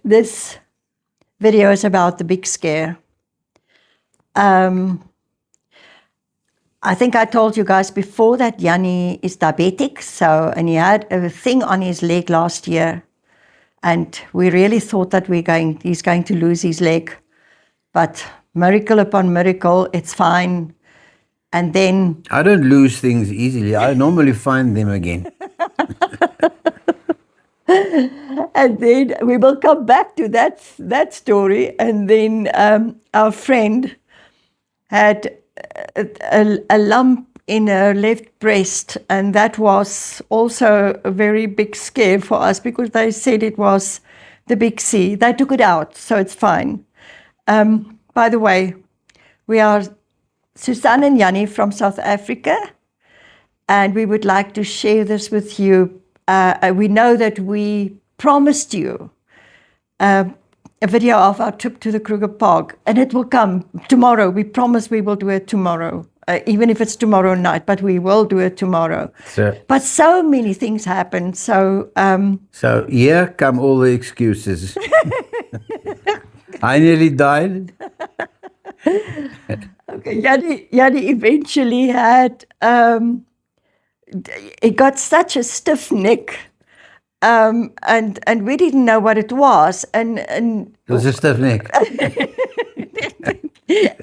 This video is about the big scare. I think I told you guys before that Yanni is diabetic, and he had a thing on his leg last year, and we really thought that he's going to lose his leg, but miracle upon miracle, it's fine. And then I don't lose things easily. I normally find them again. And then we will come back to that story. And then our friend had a lump in her left breast, and that was also a very big scare for us because they said it was the big C. They took it out, so it's fine. By the way, we are Susan and Yanni from South Africa, and we would like to share this with you. We know that we promised you a video of our trip to the Kruger Park, and it will come tomorrow. We promise we will do it tomorrow, even if it's tomorrow night, but we will do it tomorrow. But so many things happen. So here come all the excuses. I nearly died. Okay, Yanni eventually had, he got such a stiff neck, and we didn't know what it was. And it was a stiff neck.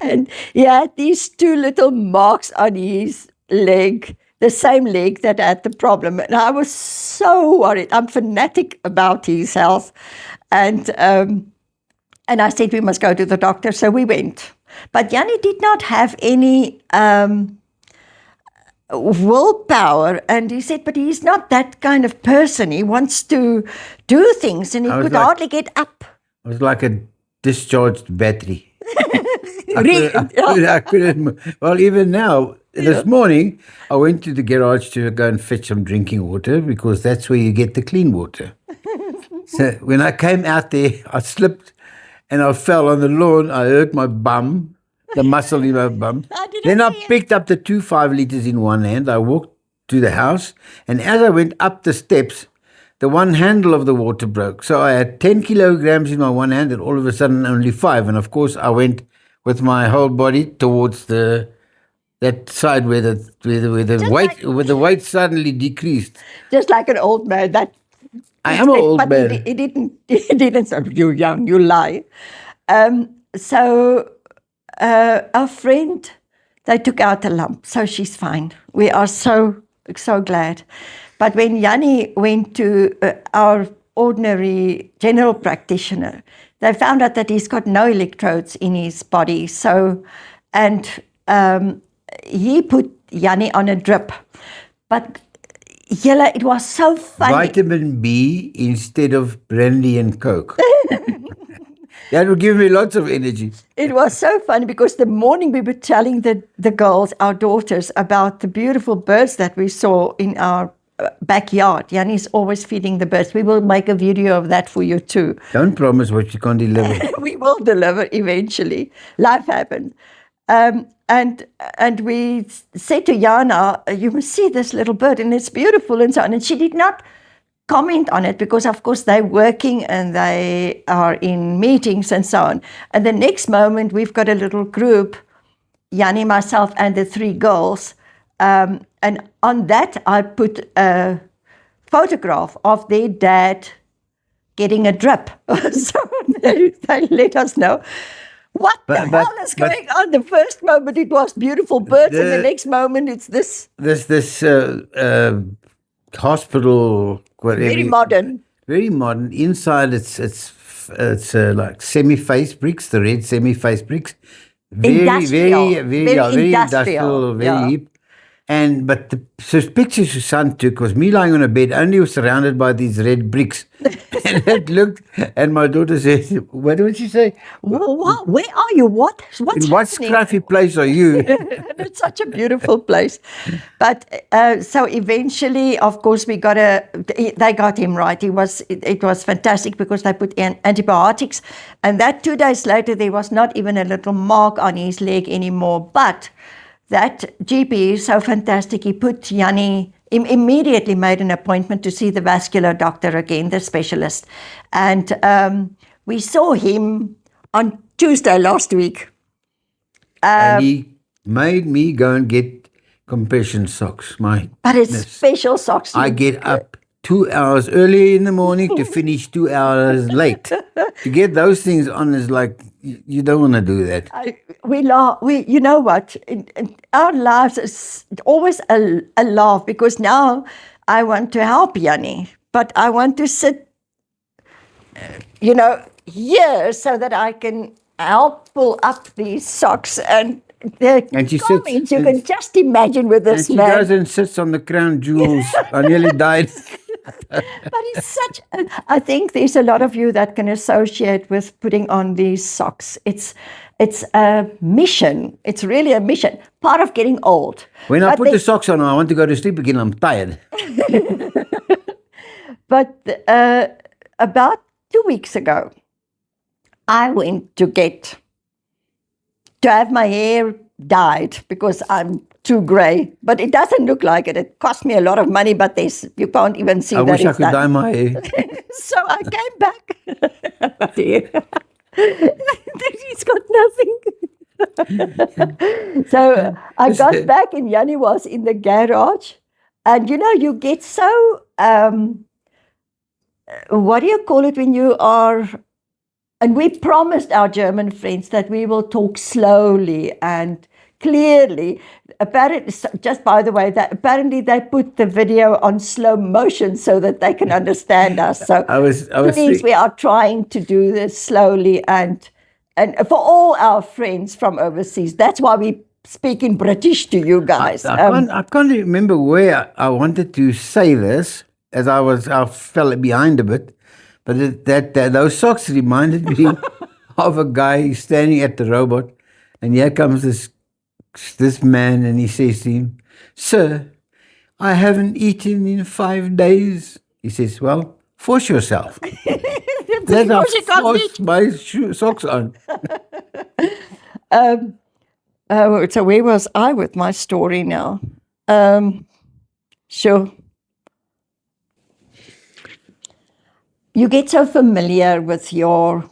And he had these two little marks on his leg, the same leg that had the problem. And I was so worried. I'm fanatic about his health. And I said, we must go to the doctor. So we went. But Yanni did not have any willpower. And he said, but he's not that kind of person. He wants to do things, and he could hardly get up. It was like a discharged battery. I couldn't. Well, even now, this morning, I went to the garage to go and fetch some drinking water because that's where you get the clean water. So when I came out there, I slipped and I fell on the lawn. I hurt my bum, the muscle in my bum. Then I picked up the 2 5 liters in one hand. I walked to the house, and as I went up the steps, the one handle of the water broke. So I had 10 kilograms in my one hand, and all of a sudden only 5. And of course, I went with my whole body towards that side where the weight suddenly decreased. Just like an old man. I am an old man. He didn't say, you're young, you lie. So our friend, they took out a lump, so she's fine. We are so glad. But when Yanni went to our ordinary general practitioner, they found out that he's got no electrodes in his body. So, and he put Yanni on a drip. But Yella, it was so funny. Vitamin B instead of brandy and Coke. That would give me lots of energy. It was so funny because the morning we were telling the girls, our daughters, about the beautiful birds that we saw in our backyard. Yanni's always feeding the birds. We will make a video of that for you too. Don't promise what you can't deliver. We will deliver eventually. Life happened. And we said to Yana, you must see this little bird and it's beautiful and so on. And she did not comment on it because, of course, they're working and they are in meetings and so on. And the next moment, we've got a little group, Yanni, myself, and the 3 girls. And on that, I put a photograph of their dad getting a drip. So they let us know. What the hell is going on? The first moment it was beautiful birds, and the next moment it's this. This hospital, whatever. Very modern. Very modern. Inside it's like semi-face bricks, the red semi-face bricks. Very industrial, very hip. But the picture Susan took was me lying on a bed, only surrounded by these red bricks. And it looked, and my daughter said, what did she say? What? Where are you? What's in what scruffy place are you? It's such a beautiful place. But so eventually, of course, they got him right. It was fantastic because they put in antibiotics. And that 2 days later, there was not even a little mark on his leg anymore. But that GP is so fantastic. He put Yanni immediately made an appointment to see the vascular doctor again, the specialist. And we saw him on Tuesday last week. And he made me go and get compression socks. My But it's goodness. special socks. I get up 2 hours early in the morning to finish 2 hours late. To get those things on is like, you don't want to do that. We laugh. You know what? In our lives is always a laugh, because now I want to help Yanni, but I want to sit, here so that I can help pull up these socks and the And she comments. sits You can just imagine with And this she man. goes and sits on the crown jewels. I nearly died. But he's such. I think there's a lot of you that can associate with putting on these socks. It's a mission. It's really a mission. Part of getting old. When I But put the socks on, I want to go to sleep again. I'm tired. But about 2 weeks ago, I went to have my hair dyed because I'm too grey. But it doesn't look like it. It cost me a lot of money, but you can't even see I that wish I it's could dye done. my hair. So I came back. He's got nothing. So I got back and Yanni was in the garage. And you get so, what do you call it when you are, and we promised our German friends that we will talk slowly and clearly. Apparently, just by the way, that apparently they put the video on slow motion so that they can understand us. So I was please, we are trying to do this slowly and for all our friends from overseas. That's why we speak in British to you guys. I can't remember where I wanted to say this, as I fell behind a bit, but that those socks reminded me of a guy standing at the robot, and here comes this man, and he says to him, "Sir, I haven't eaten in 5 days." He says, "Well, force yourself." Then I forced my socks on. So where was I with my story now? Sure. You get so familiar with your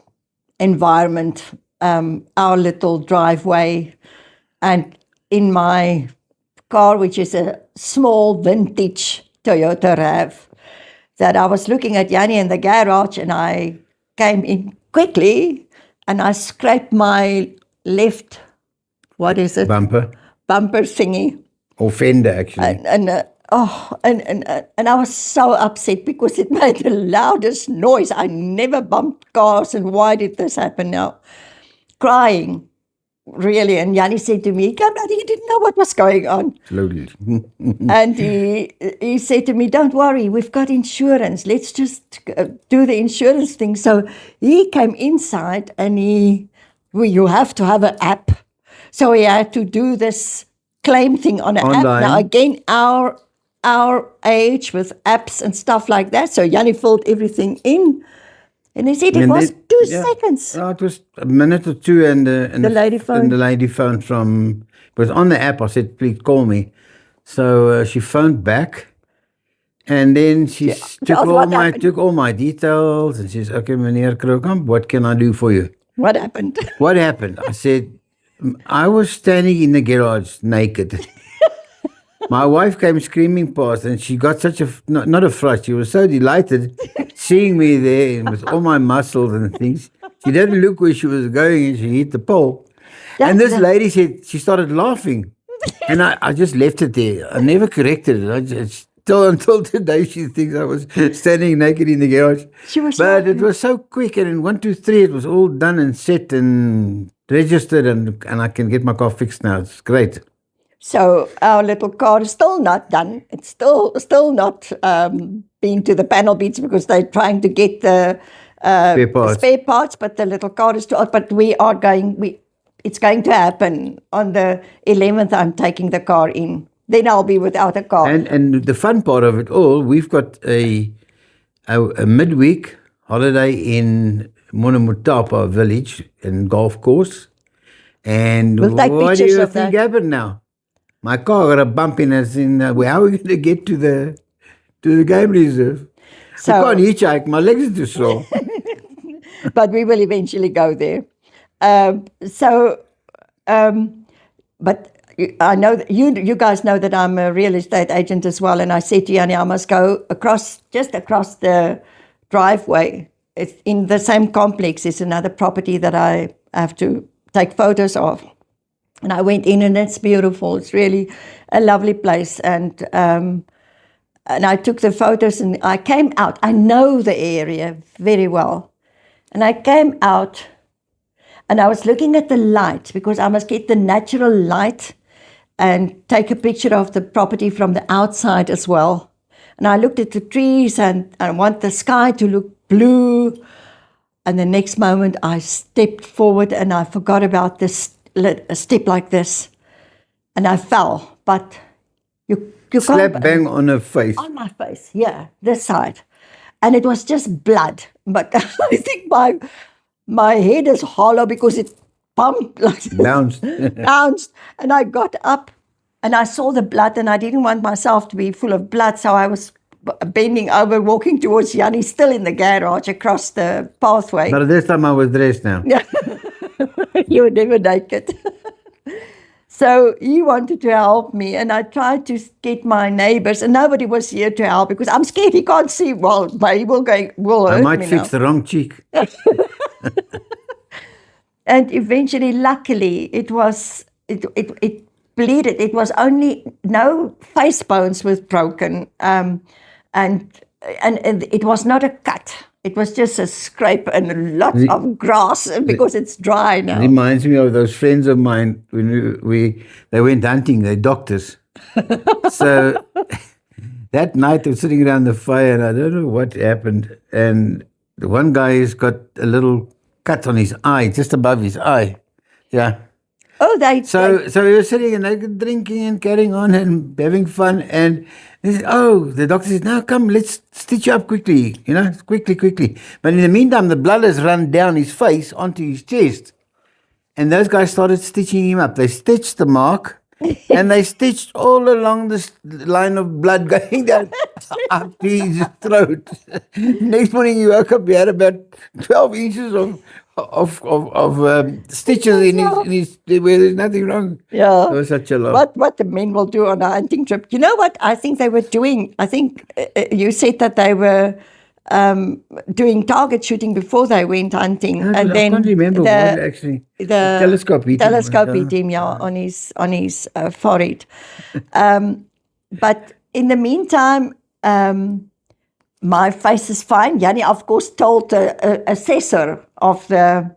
environment, our little driveway, and in my car, which is a small vintage Toyota RAV, that I was looking at Yanni in the garage, and I came in quickly and I scraped my left, what is it? Bumper. Bumper thingy. Or fender, actually. And I was so upset because it made the loudest noise. I never bumped cars, and why did this happen now? Crying, really. And Yanni said to me, "Come out, he didn't know what was going on." Slowly. And he said to me, "Don't worry, we've got insurance. Let's just do the insurance thing." So he came inside, and you have to have an app. So he had to do this claim thing on an app. Online. Now again, our age with apps and stuff like that. So Yanni filled everything in, and he said it was 2 seconds. Oh, it was a minute or two, and The lady phoned. And the lady phoned from. It was on the app. I said, "Please call me." So she phoned back, and then she took all my details, and she says, "Okay, meneer Krokamp, what can I do for you?" What happened? What happened? I said, "I was standing in the garage naked." My wife came screaming past, and she got such not a fright. She was so delighted seeing me there with all my muscles and things. She didn't look where she was going, and she hit the pole. And this lady said, she started laughing. And I just left it there. I never corrected it. I just, until today, she thinks I was standing naked in the garage. But it was so quick, and in 1, 2, 3, it was all done and set and registered, and I can get my car fixed now. It's great. So our little car is still not done. It's still not been to the panel beats because they're trying to get the spare parts. But the little car is still. But we are going. It's going to happen on the 11th. I'm taking the car in. Then I'll be without a car. And the fun part of it all, we've got a midweek holiday in Monomotapa village and golf course. And We'll take what do pictures you of think that. happened now? my car got a bump in us. Well, how are we going to get to the game reserve? So- I can't hitchhike. My legs are too sore. but we will eventually go there. But I know that you guys know that I'm a real estate agent as well, and I said to Yanni, I must go just across the driveway. It's in the same complex. It's another property that I have to take photos of. And I went in, and it's beautiful. It's really a lovely place, and I took the photos, and I came out. I know the area very well, and I came out, and I was looking at the light because I must get the natural light and take a picture of the property from the outside as well. And I looked at the trees, and I want the sky to look blue. And the next moment I stepped forward and I forgot about this a step like this, and I fell. But you Slap can't, bang on her face. on my face, yeah, this side, and it was just blood. But I think my head is hollow because it pumped like this. Bounced. Bounced, and I got up and I saw the blood, and I didn't want myself to be full of blood, so I was bending over, walking towards Yanni, still in the garage across the pathway. But this time I was dressed now. You were never naked. So he wanted to help me, and I tried to get my neighbors, and nobody was here to help because I'm scared he can't see. Well, he will I hurt might me fix now. the wrong cheek. And eventually, luckily, it bleeded. It was only no face bones was broken, and it was not a cut. It was just a scrape and a lot of grass because it's dry now. Reminds me of those friends of mine when they went hunting. They're doctors. So that night they were sitting around the fire, and I don't know what happened. And the one guy has got a little cut on his eye, just above his eye. Yeah. Oh, So we were sitting and they were drinking and carrying on and having fun. And they said, the doctor said, now come, let's stitch you up quickly, quickly. But in the meantime, the blood has run down his face onto his chest. And those guys started stitching him up. They stitched the mark and they stitched all along this line of blood going down up to his throat. Next morning he woke up, he had about 12 inches of stitches in his where there's nothing wrong. Yeah. It was such a lot. What the men will do on a hunting trip. You know what I think they were doing? I think you said that they were doing target shooting before they went hunting. I then can't remember what actually. the telescope hit him. telescope hit him, on his forehead. But in the meantime, my face is fine. Yanni, of course, told the assessor of the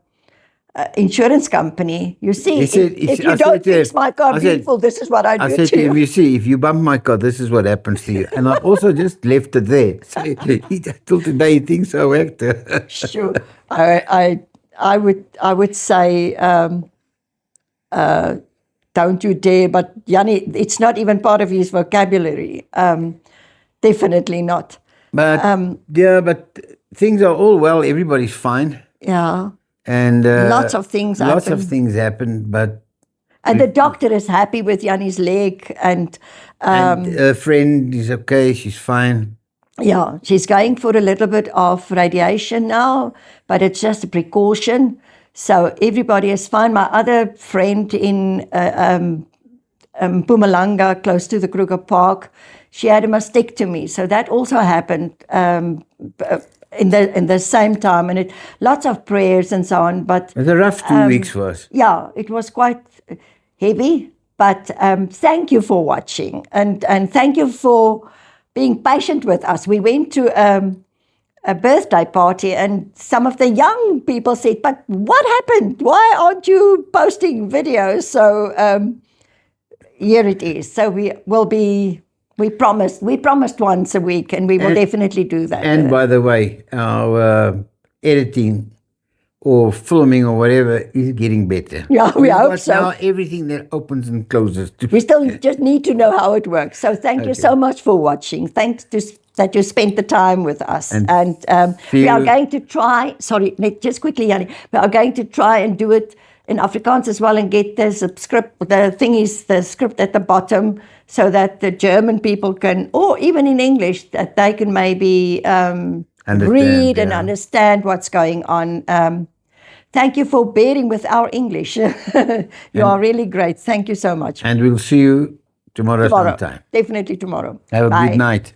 insurance company, you see, He said, if you don't fix my car beautiful, this is what I do I said to to him, you. you see, if you bump my car, this is what happens to you. And I also just left it there. So till today he thinks I whacked her. Sure. I would say, don't you dare, but Yanni, it's not even part of his vocabulary. Definitely not. But but things are all well. Everybody's fine, Yeah. and Lots of things Lots happen. of things happen, but And the doctor is happy with Yanni's leg, and her friend is okay. She's fine. yeah, she's going for a little bit of radiation now, but it's just a precaution. So everybody is fine. My other friend in Mpumalanga, close to the Kruger Park, she had a mastectomy. So that also happened in the same time, and lots of prayers and so on. But It was a rough 2 weeks for us. yeah, it was quite heavy. But thank you for watching, and thank you for being patient with us. We went to a birthday party, and some of the young people said, "But what happened? Why aren't you posting videos?" So here it is. So we promised once a week, and we will definitely do that. And by the way, our editing or filming or whatever is getting better. Yeah, we We've hope got so. Now everything that opens and closes. We still just need to know how it works. So thank you so much for watching. Thanks that you spent the time with us. And we are going to try, sorry, just quickly, Yanni, we are going to try and do it in Afrikaans as well and get the script. The thing is, the script at the bottom, so that the German people can, or even in English, that they can maybe read and understand what's going on. Thank you for bearing with our English. You are really great. Thank you so much. And we'll see you tomorrow sometime. Definitely tomorrow. Have a Bye. good night.